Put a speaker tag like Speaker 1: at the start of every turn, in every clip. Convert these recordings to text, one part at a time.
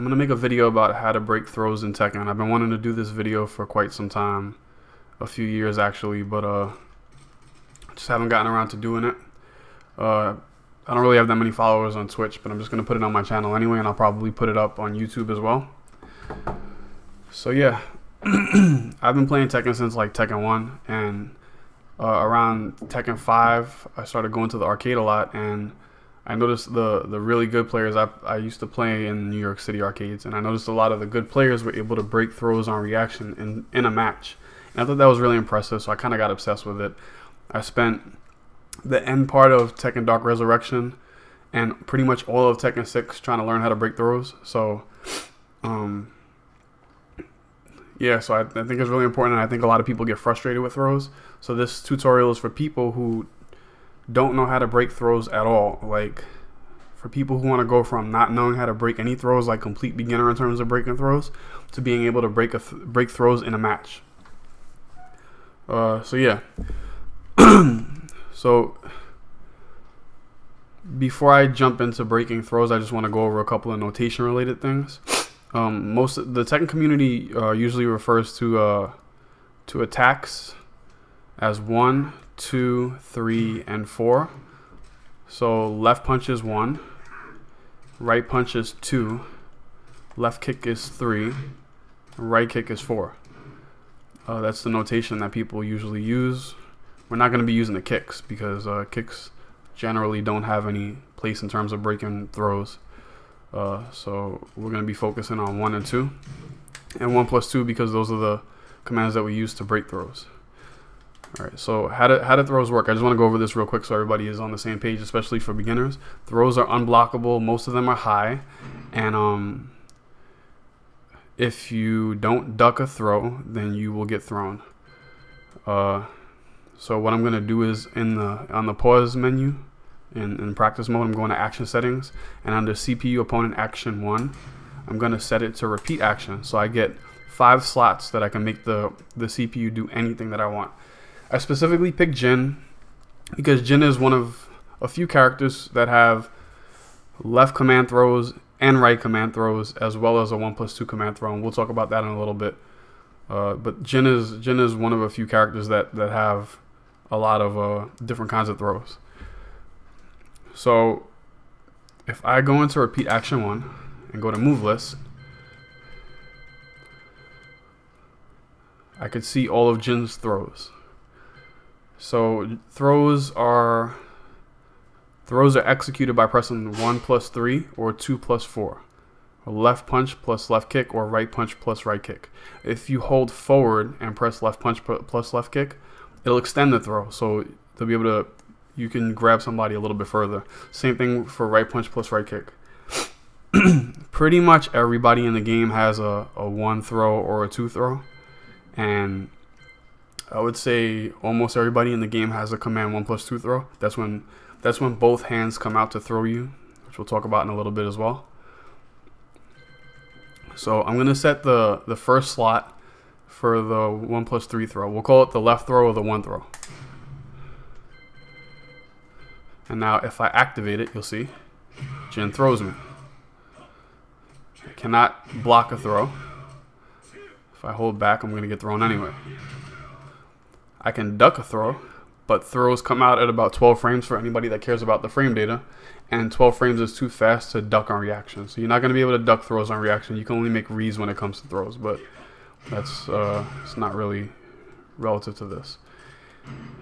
Speaker 1: going to make a video about how to break throws in Tekken. I've been wanting to do this video for quite some time, a few years actually, but just haven't gotten around to doing it. I don't really have that many followers on Twitch, but I'm just going to put it on my channel anyway, and I'll probably put it up on YouTube as well. So yeah, I've been playing Tekken since like Tekken 1, and around Tekken 5, I started going to the arcade a lot, and I noticed the really good players. I used to play in New York City arcades, and I noticed a lot of the good players were able to break throws on reaction in a match. And I thought that was really impressive, so I kind of got obsessed with it. I spent the end part of Tekken Dark Resurrection and pretty much all of Tekken 6 trying to learn how to break throws. So, yeah, so I think it's really important, and I think a lot of people get frustrated with throws. So this tutorial is for people who don't know how to break throws at all. Like, for people who want to go from not knowing how to break any throws, like complete beginner in terms of breaking throws, to being able to break throws in a match. So yeah. So before I jump into breaking throws, I just want to go over a couple of notation related things. Most of the Tekken community usually refers to attacks as 1, 2, 3, and 4. So left punch is 1, right punch is 2, left kick is 3, right kick is 4. That's the notation that people usually use. We're not going to be using the kicks because kicks generally don't have any place in terms of breaking throws. So we're going to be focusing on 1 and 2, and 1 plus 2 because those are the commands that we use to break throws. All right, so how do throws work? I just want to go over this real quick so everybody is on the same page, especially for beginners. Throws are unblockable. Most of them are high, and if you don't duck a throw, then you will get thrown. So what I'm going to do is on the pause menu in practice mode, I'm going to action settings, and under CPU opponent action 1, I'm going to set it to repeat action. So I get 5 slots that I can make the CPU do anything that I want. I specifically picked Jin because Jin is one of a few characters that have left command throws and right command throws, as well as a 1 plus 2 command throw, and we'll talk about that in a little bit. But Jin is one of a few characters that have a lot of different kinds of throws. So if I go into repeat action 1 and go to move list, I could see all of Jin's throws. So throws are executed by pressing 1 plus 3 or 2 plus 4. Or left punch plus left kick, or right punch plus right kick. If you hold forward and press left punch plus left kick, it'll extend the throw, so they'll be able to, you can grab somebody a little bit further. Same thing for right punch plus right kick. Pretty much everybody in the game has a 1 throw or a 2 throw, and I would say almost everybody in the game has a command 1 plus 2 throw. That's when both hands come out to throw you, which we'll talk about in a little bit as well. So I'm going to set the first slot for the 1 plus 3 throw. We'll call it the left throw or the 1 throw. And now if I activate it, you'll see Jin throws me. I cannot block a throw. If I hold back, I'm going to get thrown anyway. I can duck a throw, but throws come out at about 12 frames for anybody that cares about the frame data, and 12 frames is too fast to duck on reaction. So you're not going to be able to duck throws on reaction. You can only make reads when it comes to throws, but that's it's not really relative to this.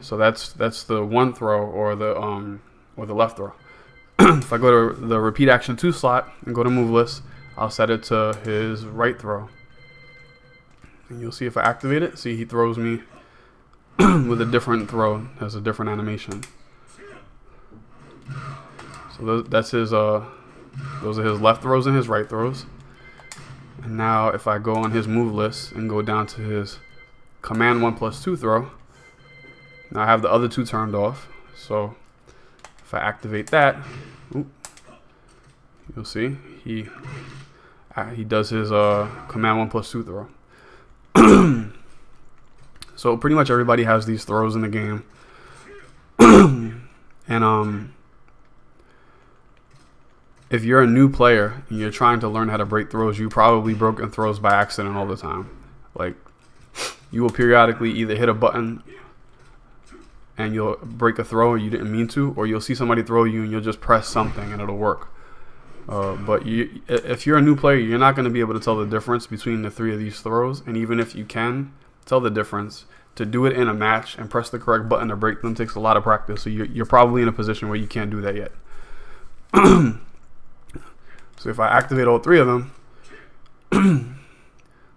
Speaker 1: So that's the 1 throw or the left throw. If I go to the repeat action 2 slot and go to move list, I'll set it to his right throw. And you'll see if I activate it, see he throws me with a different throw, has a different animation. So that's his those are his left throws and his right throws. And now if I go on his move list and go down to his command 1 plus 2 throw, now I have the other 2 turned off. So if I activate that, you'll see he does his command 1 plus 2 throw. So pretty much everybody has these throws in the game. And if you're a new player and you're trying to learn how to break throws, you probably broken throws by accident all the time. Like, you will periodically either hit a button and you'll break a throw you didn't mean to, or you'll see somebody throw you and you'll just press something and it'll work. But if you're a new player, you're not going to be able to tell the difference between the three of these throws. And even if you can tell the difference, to do it in a match and press the correct button to break them takes a lot of practice. So you're probably in a position where you can't do that yet. So if I activate all three of them,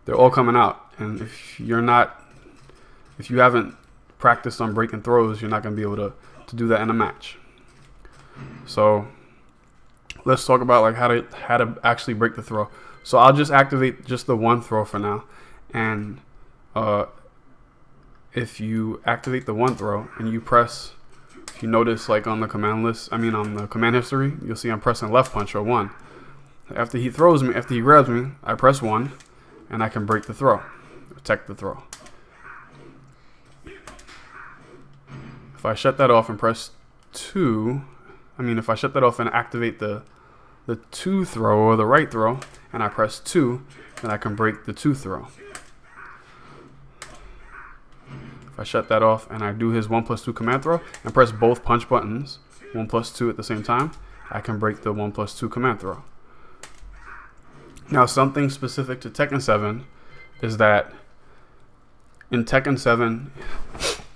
Speaker 1: they're all coming out. And if you haven't practiced on breaking throws, you're not going to be able to do that in a match. So let's talk about like how to actually break the throw. So I'll just activate just the one throw for now. And if you activate the one throw and you press, if you notice like on the command list, on the command history, you'll see I'm pressing left punch or one. After he grabs me, I press one and I can break the throw, protect the throw. If I shut that off and press two, if I shut that off and activate the two throw or the right throw and I press two, then I can break the two throw. If I shut that off and I do his 1+2 command throw and press both punch buttons, 1+2 at the same time, I can break the 1+2 command throw. Now, something specific to Tekken 7 is that in Tekken 7,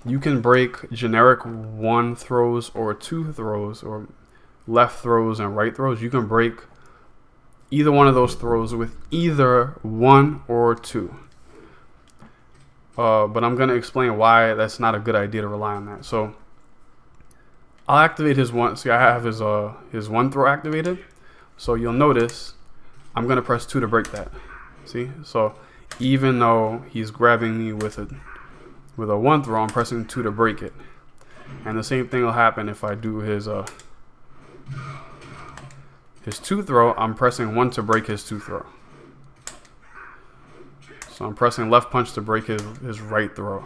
Speaker 1: you can break generic one throws or two throws or left throws and right throws. You can break either one of those throws with either one or two. But I'm going to explain why that's not a good idea to rely on that. So I'll activate his one. See, I have his one throw activated. So you'll notice I'm going to press two to break that. See? So even though he's grabbing me with a one throw, I'm pressing two to break it. And the same thing will happen if I do his two throw. I'm pressing one to break his two throw. So I'm pressing left punch to break his right throw.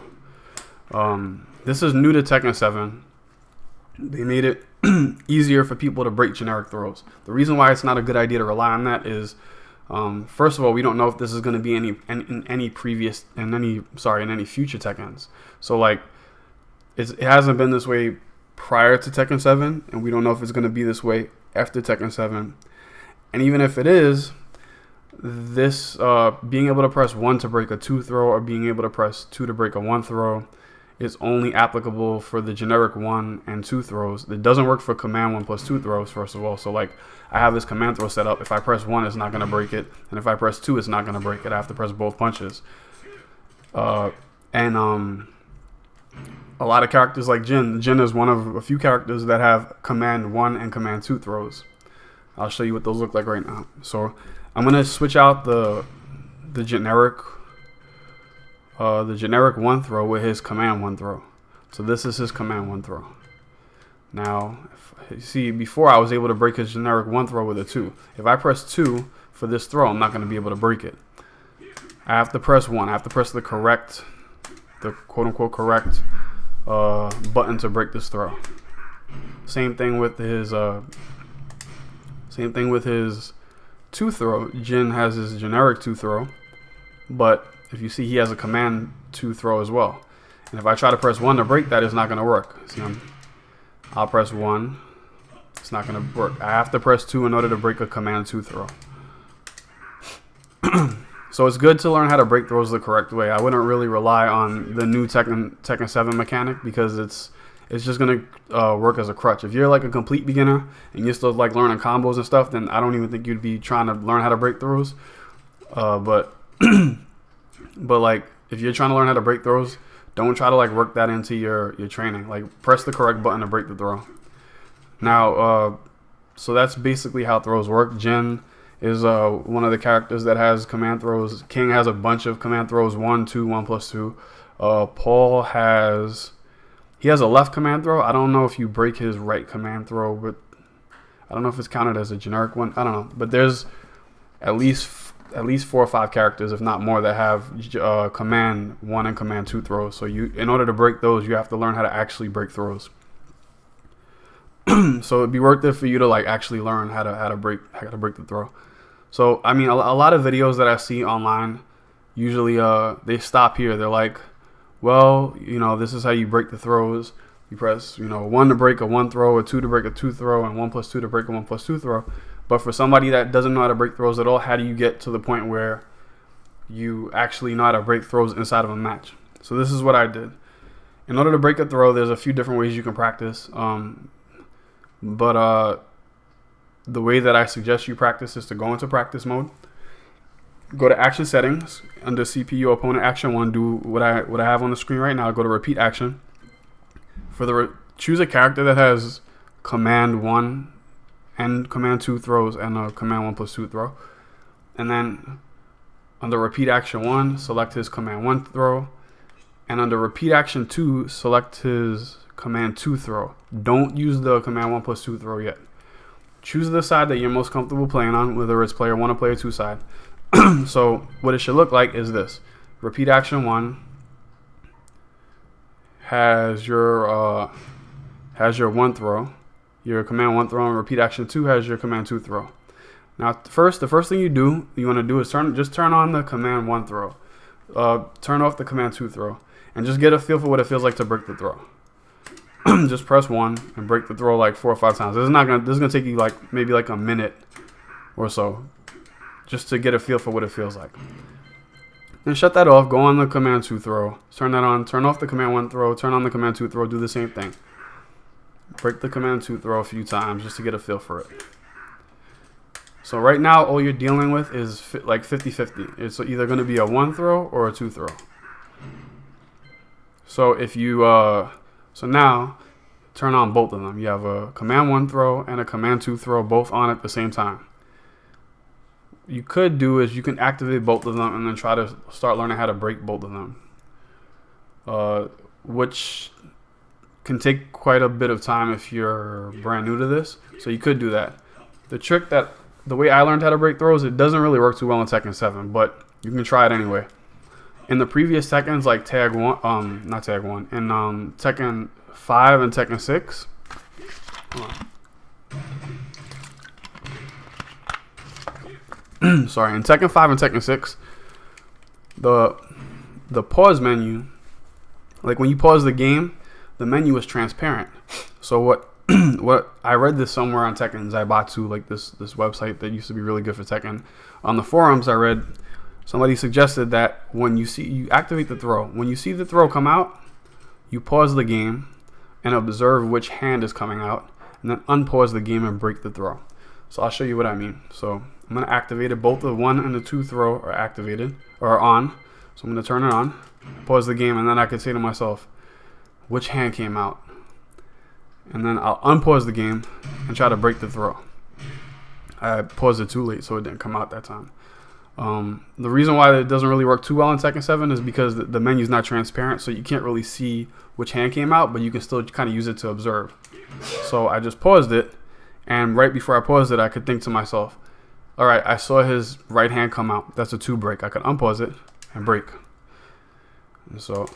Speaker 1: This is new to Tekken 7. They made it easier for people to break generic throws. The reason why it's not a good idea to rely on that is, first of all, we don't know if this is going to be in any future Tekkens. So like, it hasn't been this way prior to Tekken 7, and we don't know if it's going to be this way after Tekken 7. And even if it is, this being able to press one to break a two throw or being able to press two to break a one throw is only applicable for the generic one and two throws. It doesn't work for command 1+2 throws, first of all. So like, I have this command throw set up. If I press one, it's not going to break it. And if I press two, it's not going to break it. I have to press both punches. A lot of characters like Jin is one of a few characters that have command 1 and command 2 throws. I'll show you what those look like right now. So I'm going to switch out the generic one throw with his command 1 throw. So this is his command 1 throw. Now, you see, before I was able to break his generic 1 throw with a 2. If I press 2 for this throw, I'm not going to be able to break it. I have to press 1. I have to press the quote-unquote correct button to break this throw. Same thing with his 2 throw. Jin has his generic 2 throw, but if you see, he has a command 2 throw as well. And if I try to press 1 to break that, it's not going to work. See, I'll press 1. It's not going to work. I have to press 2 in order to break a command 2 throw. So it's good to learn how to break throws the correct way. I wouldn't really rely on the new Tekken 7 mechanic because it's just going to work as a crutch. If you're like a complete beginner and you're still like learning combos and stuff, then I don't even think you'd be trying to learn how to break throws. But like, if you're trying to learn how to break throws, don't try to like work that into your training. Like, press the correct button to break the throw. Now, so that's basically how throws work. Jin is one of the characters that has command throws. King has a bunch of command throws, 1, 2, 1+2. Paul has a left command throw. I don't know if you break his right command throw, but I don't know if it's counted as a generic one. I don't know, but there's at least 4 or 5 characters, if not more, that have command 1 and command 2 throws. So in order to break those, you have to learn how to actually break throws. So it'd be worth it for you to like actually learn how to break the throw. So I mean, a lot of videos that I see online, usually they stop here. They're like, well, this is how you break the throws. You press 1 to break a 1 throw, or 2 to break a 2 throw, and 1+2 to break a 1+2 throw. But for somebody that doesn't know how to break throws at all, how do you get to the point where you actually know how to break throws inside of a match? So this is what I did. In order to break a throw, there's a few different ways you can practice. But the way that I suggest you practice is to go into practice mode. Go to action settings under CPU opponent action 1. Do what I have on the screen right now. Go to repeat action. Choose a character that has command 1 and command 2 throws and a command 1+2 throw. And then under repeat action 1, select his command 1 throw. And under repeat action 2, select his command 2 throw. Don't use the command 1+2 throw yet. Choose the side that you're most comfortable playing on, whether it's player 1 or player 2 side. So what it should look like is this. Repeat action 1 has your 1 throw, your command 1 throw, and repeat action 2 has your command 2 throw. Now, the first thing you want to do is turn on the command 1 throw, turn off the command 2 throw, and just get a feel for what it feels like to break the throw. Just press 1 and break the throw like 4 or 5 times. This is gonna take you like maybe like a minute or so, just to get a feel for what it feels like. Then shut that off, go on the command 2 throw, turn that on, turn off the command 1 throw, turn on the command 2 throw, do the same thing. Break the command 2 throw a few times just to get a feel for it. So right now, all you're dealing with is like 50-50. It's either going to be a 1 throw or a 2 throw. So if you, so now, turn on both of them. You have a command 1 throw and a command 2 throw both on at the same time. You could do is you can activate both of them and then try to start learning how to break both of them, which can take quite a bit of time if you're brand new to this. So you could do that. The way I learned how to break throws, it doesn't really work too well in Tekken 7, but you can try it anyway. In the previous Tekkens, like in Tekken 5 and Tekken 6. Sorry, in Tekken 5 and Tekken 6, the pause menu, like when you pause the game, the menu is transparent. So what I read this somewhere on Tekken Zaibatsu, like this website that used to be really good for Tekken. On the forums, I read somebody suggested that when you activate the throw, when you see the throw come out, you pause the game and observe which hand is coming out, and then unpause the game and break the throw. So I'll show you what I mean. So I'm going to activate it. Both the 1 and the 2 throw are activated or on. So I'm going to turn it on, pause the game, and then I can say to myself, which hand came out? And then I'll unpause the game and try to break the throw. I paused it too late, so it didn't come out that time. The reason why it doesn't really work too well in Tekken 7 is because the menu is not transparent, so you can't really see which hand came out, but you can still kind of use it to observe. So I just paused it, and right before I paused it, I could think to myself, all right, I saw his right hand come out. That's a 2 break. I could unpause it and break. And so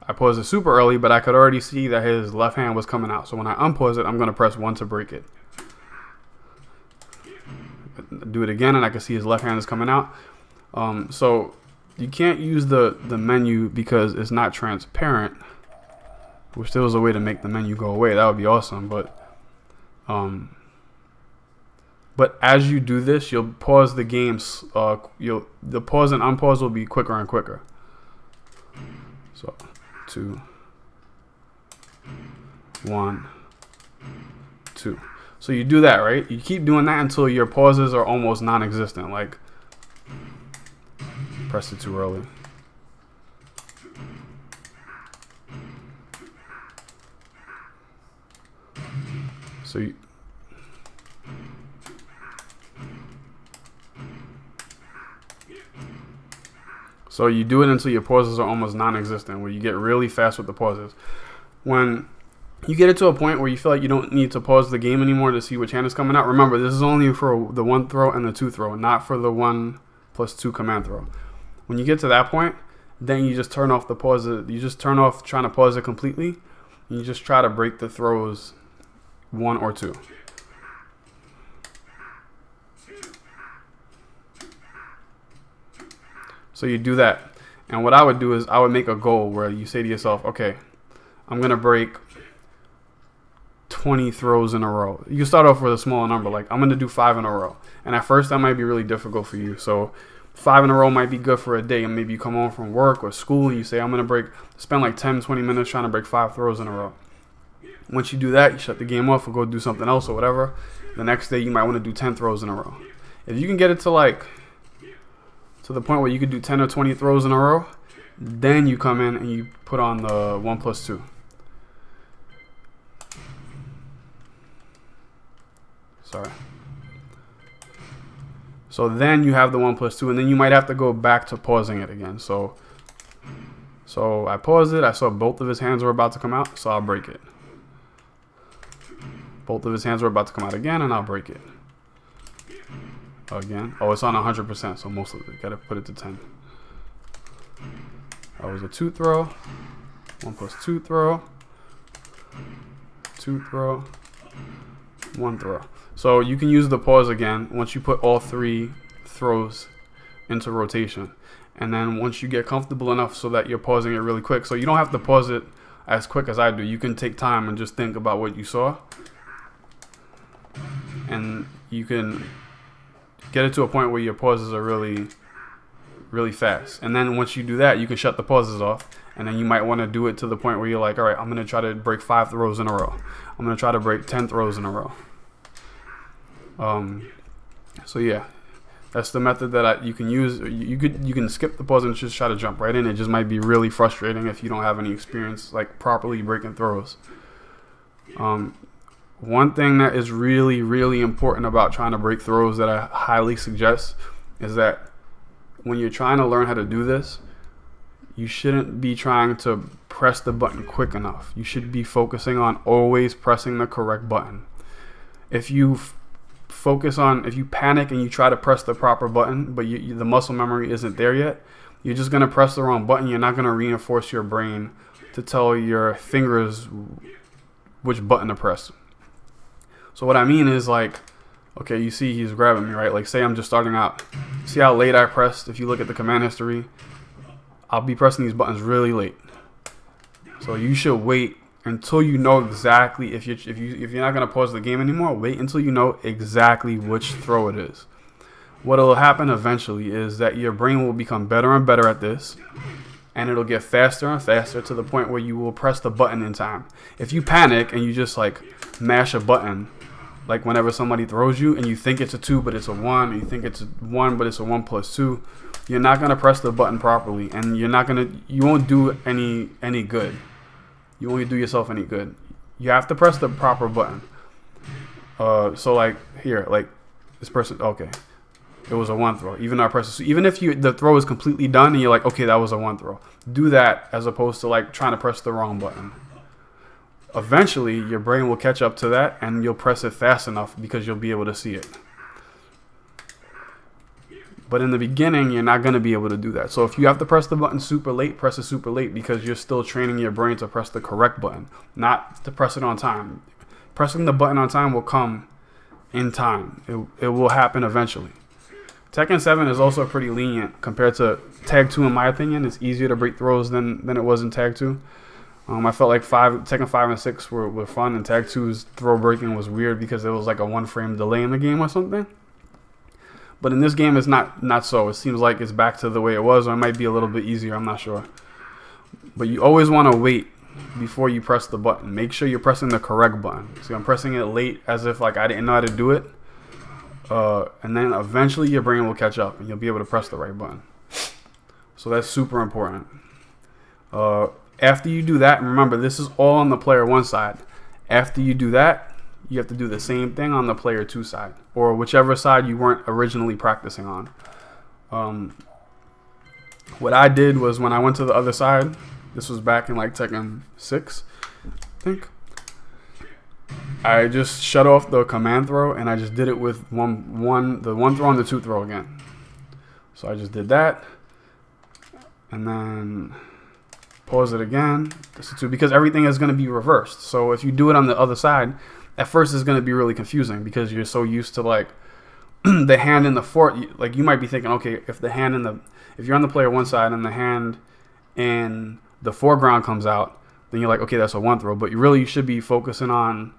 Speaker 1: I paused it super early, but I could already see that his left hand was coming out. So when I unpause it, I'm going to press 1 to break it. Do it again, and I can see his left hand is coming out. So you can't use the menu because it's not transparent. Wish there was a way to make the menu go away. That would be awesome. But as you do this, you'll pause the games. The pause and unpause will be quicker and quicker. So 2, 1, 2. So you do that, right? You keep doing that until your pauses are almost non-existent. Like, pressed it too early. So you do it until your pauses are almost non-existent, where you get really fast with the pauses. When you get it to a point where you feel like you don't need to pause the game anymore to see which hand is coming out, remember, this is only for the 1 throw and the 2 throw, not for the 1+2 command throw. When you get to that point, then you just turn off the pause. You just turn off trying to pause it completely. And you just try to break the throws 1 or 2. So you do that. And what I would do is I would make a goal where you say to yourself, okay, I'm going to break 20 throws in a row. You start off with a small number, like I'm going to do 5 in a row. And at first that might be really difficult for you. So 5 in a row might be good for a day. And maybe you come home from work or school and you say, I'm going to spend like 10, 20 minutes trying to break 5 throws in a row. Once you do that, you shut the game off or go do something else or whatever. The next day you might want to do 10 throws in a row. If you can get it to the point where you could do 10 or 20 throws in a row, then you come in and you put on the 1+2. Sorry. So then you have the 1+2, and then you might have to go back to pausing it again. So I paused it. I saw both of his hands were about to come out, so I'll break it. Both of his hands were about to come out again, and I'll break it. Again. Oh, it's on 100%, so most of it. Gotta put it to 10. That was a 2 throw. 1+2 throw. 2 throw. 1 throw. So you can use the pause again once you put all 3 throws into rotation. And then once you get comfortable enough so that you're pausing it really quick. So you don't have to pause it as quick as I do. You can take time and just think about what you saw. And you can get it to a point where your pauses are really, really fast. And then once you do that, you can shut the pauses off. And then you might want to do it to the point where you're like, all right, I'm going to try to break 5 throws in a row. I'm going to try to break 10 throws in a row. So yeah, that's the method that you can use. You can skip the pause and just try to jump right in. It just might be really frustrating if you don't have any experience like properly breaking throws. One thing that is really, really important about trying to break throws that I highly suggest is that when you're trying to learn how to do this, you shouldn't be trying to press the button quick enough. You should be focusing on always pressing the correct button. If you if you panic and you try to press the proper button, but the muscle memory isn't there yet, you're just going to press the wrong button. You're not going to reinforce your brain to tell your fingers which button to press. So what I mean is, like, okay, you see he's grabbing me, right? Like, say I'm just starting out. See how late I pressed? If you look at the command history, I'll be pressing these buttons really late. So you should wait until you know exactly, if you're not going to pause the game anymore, wait until you know exactly which throw it is. What will happen eventually is that your brain will become better and better at this, and it'll get faster and faster to the point where you will press the button in time. If you panic and you just like mash a button, like whenever somebody throws you and you think it's a 2 but it's a 1, and you think it's a 1 but it's a 1+2, you're not going to press the button properly, and you won't do any good. You won't do yourself any good. You have to press the proper button. So like here, like this person, okay, it was a 1 throw. Even though I pressed, even if the throw is completely done and you're like, okay, that was a 1 throw. Do that as opposed to like trying to press the wrong button. Eventually, your brain will catch up to that, and you'll press it fast enough because you'll be able to see it. But in the beginning, you're not going to be able to do that. So if you have to press the button super late, press it super late, because you're still training your brain to press the correct button, not to press it on time. Pressing the button on time will come in time. It will happen eventually. Tekken 7 is also pretty lenient compared to Tag 2, in my opinion. It's easier to break throws than it was in Tag 2. I felt like Tekken 5 and 6 were fun, and Tag 2's throw breaking was weird because there was like a 1 frame delay in the game or something. But in this game, it's not so. It seems like it's back to the way it was, or it might be a little bit easier. I'm not sure. But you always want to wait before you press the button. Make sure you're pressing the correct button. See, I'm pressing it late as if like I didn't know how to do it. And then eventually your brain will catch up and you'll be able to press the right button. So that's super important. After you do that, and remember, this is all on the player 1 side. After you do that, you have to do the same thing on the player 2 side, or whichever side you weren't originally practicing on. What I did was, when I went to the other side, this was back in like Tekken 6, I think, I just shut off the command throw and I just did it with the 1 throw and the 2 throw again. So I just did that, and then pause it again, because everything is going to be reversed. So if you do it on the other side, at first it's going to be really confusing because you're so used to like the hand in the fort. Like you might be thinking, okay, if you're on the player one side and the hand in the foreground comes out, then you're like, okay, that's a one throw. But you should be focusing on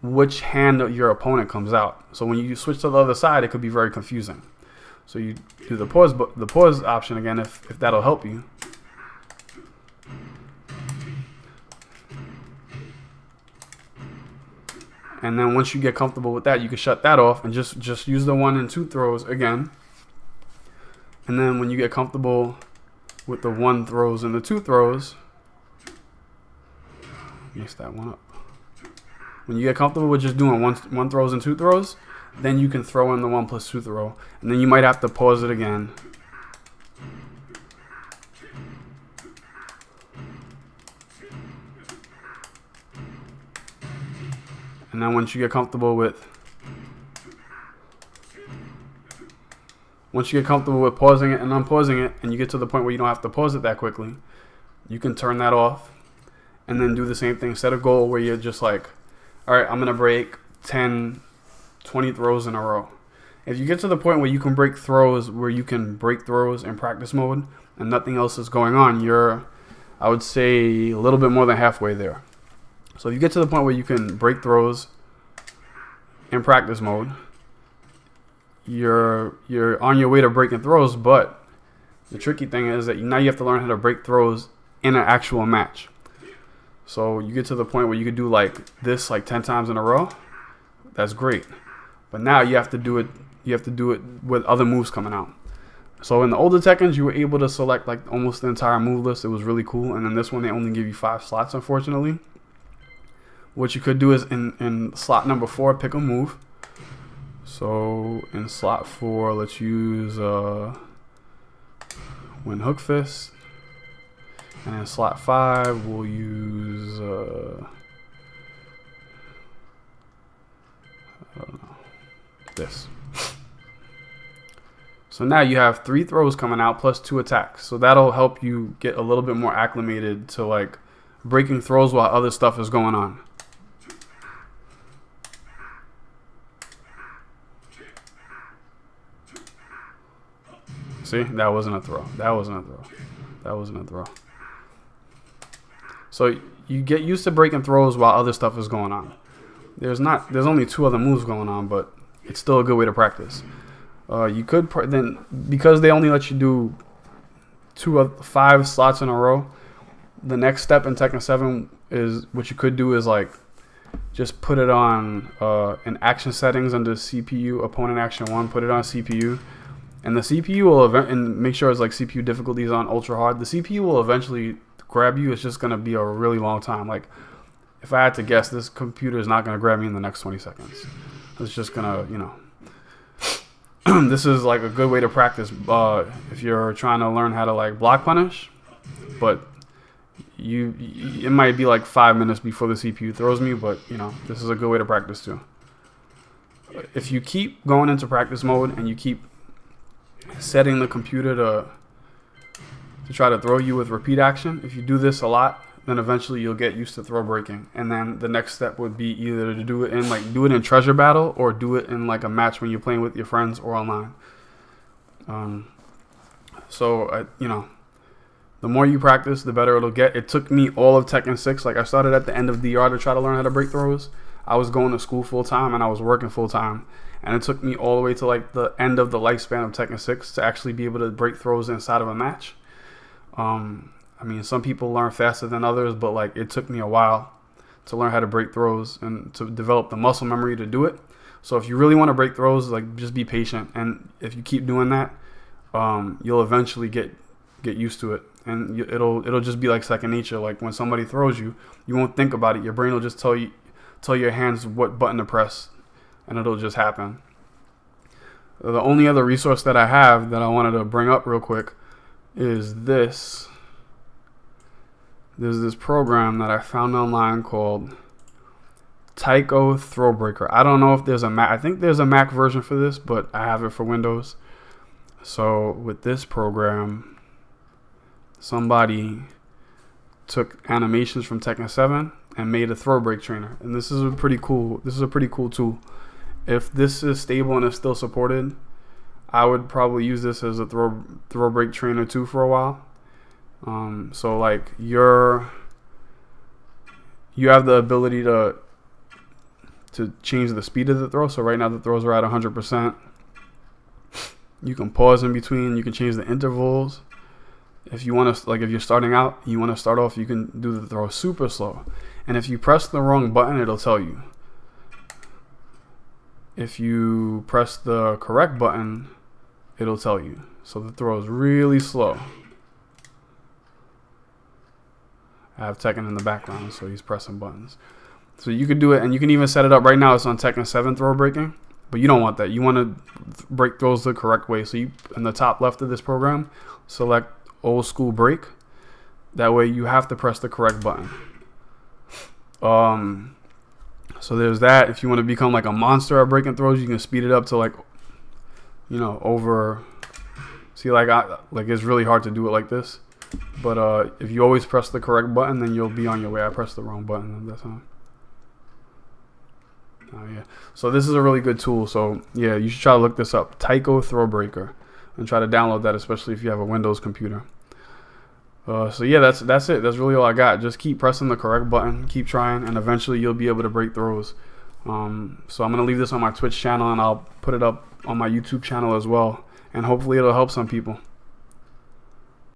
Speaker 1: which hand of your opponent comes out. So when you switch to the other side, it could be very confusing. So you do the pause option again if that'll help you. And then once you get comfortable with that, you can shut that off and just use the 1 and 2 throws again. And then when you get comfortable with the 1 throws and the 2 throws, mix that one up. When you get comfortable with just doing one throws and 2 throws, then you can throw in the 1 plus 2 throw. And then you might have to pause it again. And then once you get comfortable with pausing it and unpausing it, and you get to the point where you don't have to pause it that quickly, you can turn that off and then do the same thing. Set a goal where you're just like, all right, I'm going to break 10, 20 throws in a row. If you get to the point where you can break throws in practice mode and nothing else is going on, you're, I would say, a little bit more than halfway there. So if you get to the point where you can break throws in practice mode, you're on your way to breaking throws. But the tricky thing is that now you have to learn how to break throws in an actual match. So you get to the point where you could do like this like 10 times in a row. That's great. But now you have to do it. You have to do it with other moves coming out. So in the older Tekkens, you were able to select like almost the entire move list. It was really cool. And then this one, they only give you 5 slots, unfortunately. What you could do is in slot number 4, pick a move. So in slot 4, let's use Wind Hook Fist. And in slot 5, we'll use I don't know, this. So now you have 3 throws coming out plus 2 attacks. So that'll help you get a little bit more acclimated to like breaking throws while other stuff is going on. See, that wasn't a throw. That wasn't a throw. That wasn't a throw. So you get used to breaking throws while other stuff is going on. There's only 2 other moves going on, but it's still a good way to practice. You could then, because they only let you do 5 slots in a row. The next step in Tekken 7 is what you could do is like just put it on in action settings under CPU, opponent action 1. Put it on CPU. And the CPU will and make sure it's like CPU difficulties on ultra hard. The CPU will eventually grab you. It's just going to be a really long time. Like if I had to guess, this computer is not going to grab me in the next 20 seconds. It's just going to, this is like a good way to practice if you're trying to learn how to like block punish. But it might be like 5 minutes before the CPU throws me. But, this is a good way to practice too. If you keep going into practice mode and you keep setting the computer to try to throw you with repeat action, if you do this a lot, then eventually you'll get used to throw breaking. And then the next step would be either to do it in treasure battle or do it in like a match when you're playing with your friends or online. The more you practice, the better it'll get. It took me all of Tekken 6. Like I started at the end of DR to try to learn how to break throws. I was going to school full time and I was working full time. And it took me all the way to like the end of the lifespan of Tekken 6 to actually be able to break throws inside of a match. Some people learn faster than others, but like it took me a while to learn how to break throws and to develop the muscle memory to do it. So if you really want to break throws, like just be patient. And if you keep doing that, you'll eventually get used to it. And it'll just be like second nature. Like when somebody throws you, you won't think about it. Your brain will just tell your hands what button to press. And it'll just happen. The only other resource that I have that I wanted to bring up real quick is this. There's this program that I found online called Taiko Throwbreaker. I don't know if there's a Mac. I think there's a Mac version for this, but I have it for Windows. So with this program, somebody took animations from Tekken 7 and made a throw break trainer. And this is a pretty cool tool. If this is stable and is still supported, I would probably use this as a throw break trainer too for a while. So like you have the ability to change the speed of the throw. So right now the throws are at 100%. You can pause in between. You can change the intervals. If you want to, like if you're starting out, you want to start off, you can do the throw super slow. And if you press the wrong button, it'll tell you. If you press the correct button, it'll tell you. So the throw is really slow. I have Tekken in the background, so he's pressing buttons. So you can do it, and you can even set it up. Right now it's on Tekken 7 throw breaking, but you don't want that. You want to break throws the correct way. So you, in the top left of this program, select old school break. That way you have to press the correct button. So there's that. If you want to become like a monster at breaking throws, you can speed it up to like, over. See, like it's really hard to do it like this. But if you always press the correct button, then you'll be on your way. I pressed the wrong button that time. Oh yeah. So this is a really good tool. So yeah, you should try to look this up. Tyco Throw Breaker, and try to download that, especially if you have a Windows computer. So yeah, that's it. That's really all I got. Just keep pressing the correct button, keep trying, and eventually you'll be able to break throws. So I'm gonna leave this on my Twitch channel, and I'll put it up on my YouTube channel as well, and hopefully it'll help some people.